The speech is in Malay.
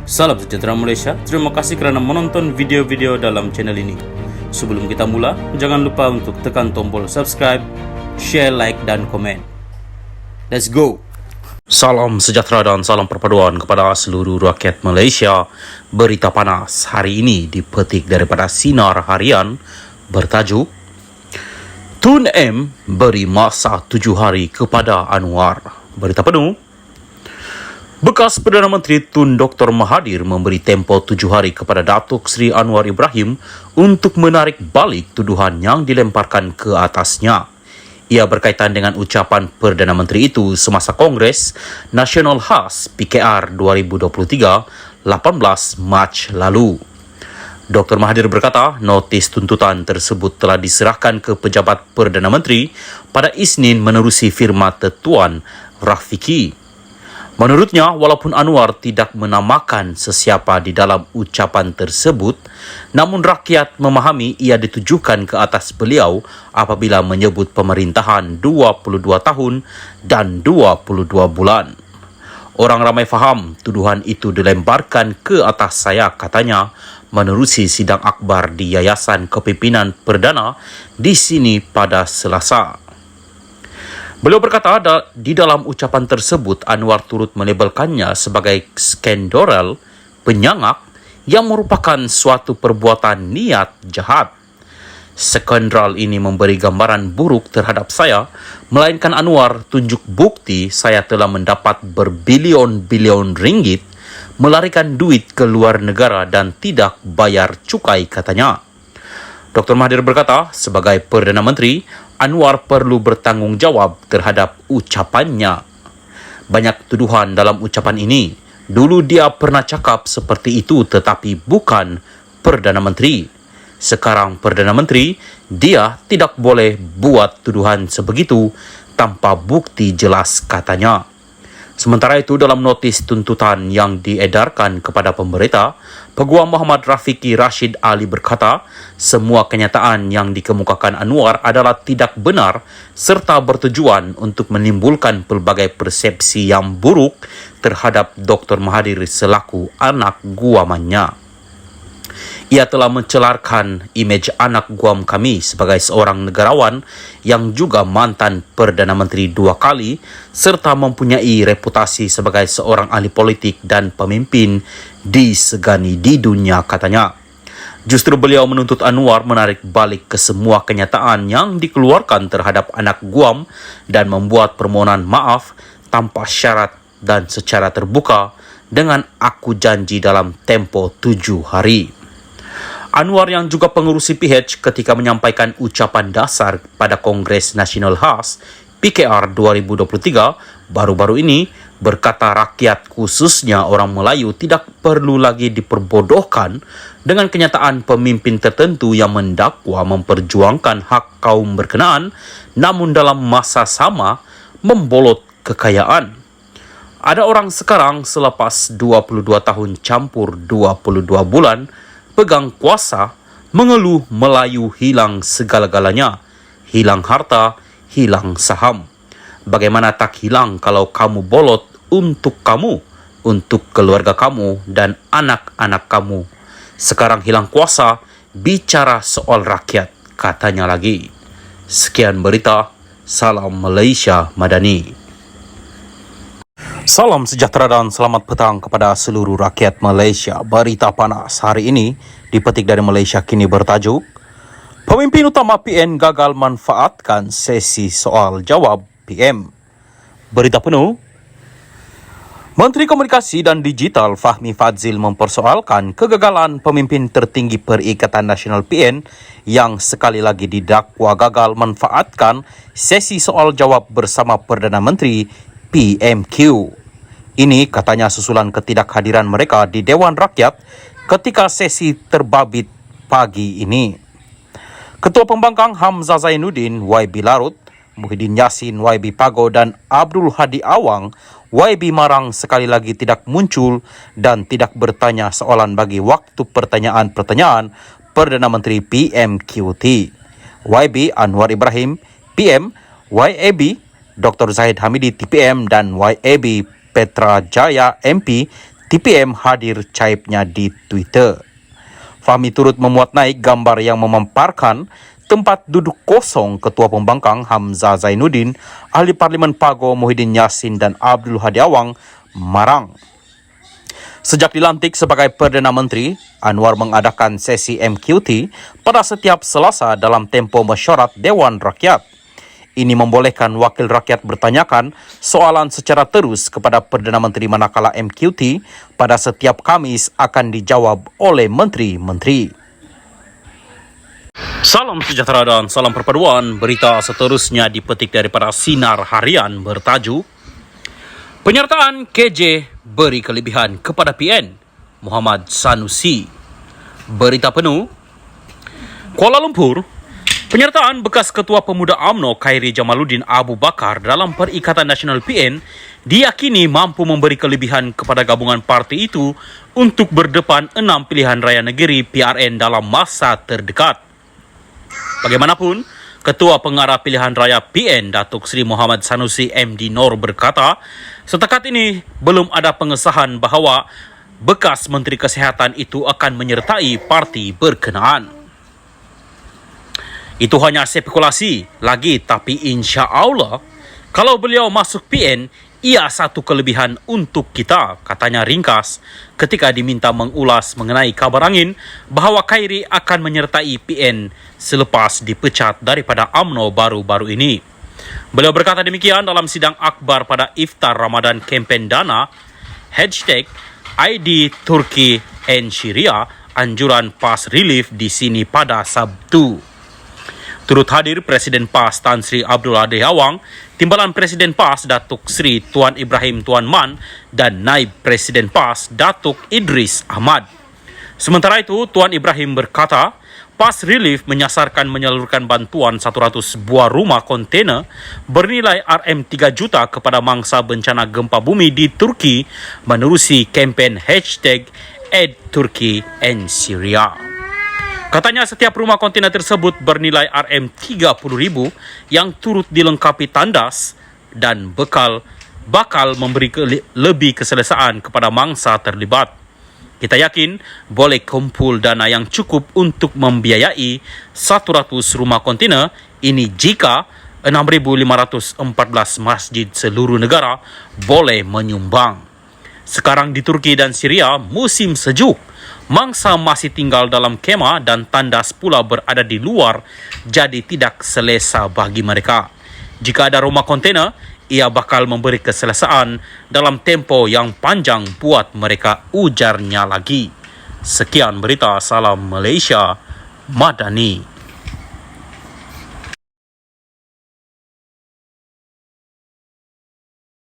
Salam sejahtera Malaysia, terima kasih kerana menonton video-video dalam channel ini. Sebelum kita mula, jangan lupa untuk tekan tombol subscribe, share, like dan komen. Let's go! Salam sejahtera dan salam perpaduan kepada seluruh rakyat Malaysia. Berita panas hari ini dipetik daripada Sinar Harian bertajuk Tun M beri masa 7 hari kepada Anwar. Berita penuh. Bekas Perdana Menteri Tun Dr. Mahathir memberi tempoh 7 hari kepada Datuk Seri Anwar Ibrahim untuk menarik balik tuduhan yang dilemparkan ke atasnya. Ia berkaitan dengan ucapan Perdana Menteri itu semasa Kongres Nasional Khas PKR 2023 18 Mac lalu. Dr. Mahathir berkata, notis tuntutan tersebut telah diserahkan ke pejabat Perdana Menteri pada Isnin menerusi firma Tuan Rafiki. Menurutnya, walaupun Anwar tidak menamakan sesiapa di dalam ucapan tersebut, namun rakyat memahami ia ditujukan ke atas beliau apabila menyebut pemerintahan 22 tahun dan 22 bulan. Orang ramai faham tuduhan itu dilemparkan ke atas saya, katanya, menerusi sidang akbar di Yayasan Kepimpinan Perdana di sini pada Selasa. Beliau berkata di dalam ucapan tersebut Anwar turut melabelkannya sebagai skandal penyangak yang merupakan suatu perbuatan niat jahat. Skandal ini memberi gambaran buruk terhadap saya, melainkan Anwar tunjuk bukti saya telah mendapat berbilion-bilion ringgit, melarikan duit ke luar negara dan tidak bayar cukai, katanya. Dr. Mahathir berkata, sebagai Perdana Menteri, Anwar perlu bertanggungjawab terhadap ucapannya. Banyak tuduhan dalam ucapan ini. Dulu dia pernah cakap seperti itu tetapi bukan Perdana Menteri. Sekarang Perdana Menteri, dia tidak boleh buat tuduhan sebegitu tanpa bukti jelas, katanya. Sementara itu, dalam notis tuntutan yang diedarkan kepada pemerintah, Peguam Muhammad Rafiki Rashid Ali berkata, semua kenyataan yang dikemukakan Anwar adalah tidak benar serta bertujuan untuk menimbulkan pelbagai persepsi yang buruk terhadap Dr. Mahathir selaku anak guamannya. Ia telah mencelarkan imej anak guam kami sebagai seorang negarawan yang juga mantan Perdana Menteri 2 kali serta mempunyai reputasi sebagai seorang ahli politik dan pemimpin disegani di dunia, katanya. Justru beliau menuntut Anwar menarik balik ke semua kenyataan yang dikeluarkan terhadap anak guam dan membuat permohonan maaf tanpa syarat dan secara terbuka dengan aku janji dalam tempoh 7 hari. Anwar yang juga pengurusi PH ketika menyampaikan ucapan dasar pada Kongres Nasional Khas PKR 2023 baru-baru ini berkata rakyat khususnya orang Melayu tidak perlu lagi diperbodohkan dengan kenyataan pemimpin tertentu yang mendakwa memperjuangkan hak kaum berkenaan namun dalam masa sama membolot kekayaan. Ada orang sekarang selepas 22 tahun campur 22 bulan pegang kuasa, mengeluh Melayu hilang segala-galanya, hilang harta, hilang saham. Bagaimana tak hilang kalau kamu bolot untuk kamu, untuk keluarga kamu dan anak-anak kamu. Sekarang hilang kuasa, bicara soal rakyat, katanya lagi. Sekian berita, salam Malaysia Madani. Salam sejahtera dan selamat petang kepada seluruh rakyat Malaysia. Berita panas hari ini dipetik dari Malaysia Kini bertajuk Pemimpin utama PN gagal manfaatkan sesi soal jawab PM. Berita penuh. Menteri Komunikasi dan Digital Fahmi Fadzil mempersoalkan kegagalan pemimpin tertinggi Perikatan Nasional PN yang sekali lagi didakwa gagal manfaatkan sesi soal jawab bersama Perdana Menteri PMQ. Ini katanya susulan ketidakhadiran mereka di Dewan Rakyat ketika sesi terbabit pagi ini. Ketua Pembangkang Hamzah Zainuddin YB Larut, Muhyiddin Yassin YB Pago dan Abdul Hadi Awang YB Marang sekali lagi tidak muncul dan tidak bertanya soalan bagi waktu pertanyaan-pertanyaan Perdana Menteri PMQT. YB Anwar Ibrahim PM, YAB Dr. Zahid Hamidi TPM dan YAB Petra Jaya MP TPM hadir caipnya di Twitter. Fahmi turut memuat naik gambar yang memamparkan tempat duduk kosong Ketua Pembangkang Hamzah Zainuddin, Ahli Parlimen Pago Muhyiddin Yassin dan Abdul Hadi Awang Marang. Sejak dilantik sebagai Perdana Menteri, Anwar mengadakan sesi MQT pada setiap Selasa dalam tempo mesyuarat Dewan Rakyat. Ini membolehkan wakil rakyat bertanyakan soalan secara terus kepada Perdana Menteri manakala MQT pada setiap Kamis akan dijawab oleh menteri-menteri. Salam sejahtera dan salam perpaduan. Berita seterusnya dipetik daripada Sinar Harian bertajuk Penyertaan KJ beri kelebihan kepada PN Muhammad Sanusi. Berita penuh. Kuala Lumpur. Penyertaan bekas Ketua Pemuda UMNO Khairi Jamaluddin Abu Bakar dalam Perikatan Nasional PN diyakini mampu memberi kelebihan kepada gabungan parti itu untuk berdepan 6 pilihan raya negeri PRN dalam masa terdekat. Bagaimanapun, Ketua Pengarah Pilihan Raya PN Datuk Seri Muhammad Sanusi MD Nor berkata, setakat ini belum ada pengesahan bahawa bekas Menteri Kesihatan itu akan menyertai parti berkenaan. Itu hanya spekulasi lagi, tapi insya Allah kalau beliau masuk PN, ia satu kelebihan untuk kita, katanya ringkas ketika diminta mengulas mengenai kabar angin bahawa Khairi akan menyertai PN selepas dipecat daripada UMNO baru-baru ini. Beliau berkata demikian dalam sidang akbar pada Iftar Ramadan kempen dana #ID Turki and Syria anjuran PAS relief di sini pada Sabtu. Turut hadir Presiden PAS Tan Sri Abdul Hadi Awang, Timbalan Presiden PAS Datuk Sri Tuan Ibrahim Tuan Man dan Naib Presiden PAS Datuk Idris Ahmad. Sementara itu, Tuan Ibrahim berkata, PAS Relief menyasarkan menyalurkan bantuan 100 buah rumah kontena bernilai RM3 juta kepada mangsa bencana gempa bumi di Turki menerusi kempen #Aid Turkey and Syria. Katanya setiap rumah kontena tersebut bernilai RM30,000 yang turut dilengkapi tandas dan bakal memberi lebih keselesaan kepada mangsa terlibat. Kita yakin boleh kumpul dana yang cukup untuk membiayai 100 rumah kontena ini jika 6,514 masjid seluruh negara boleh menyumbang. Sekarang di Turki dan Syria musim sejuk. Mangsa masih tinggal dalam kemah dan tandas pula berada di luar, jadi tidak selesa bagi mereka. Jika ada rumah kontena, ia bakal memberi keselesaan dalam tempo yang panjang buat mereka, ujarnya lagi. Sekian berita, salam Malaysia Madani.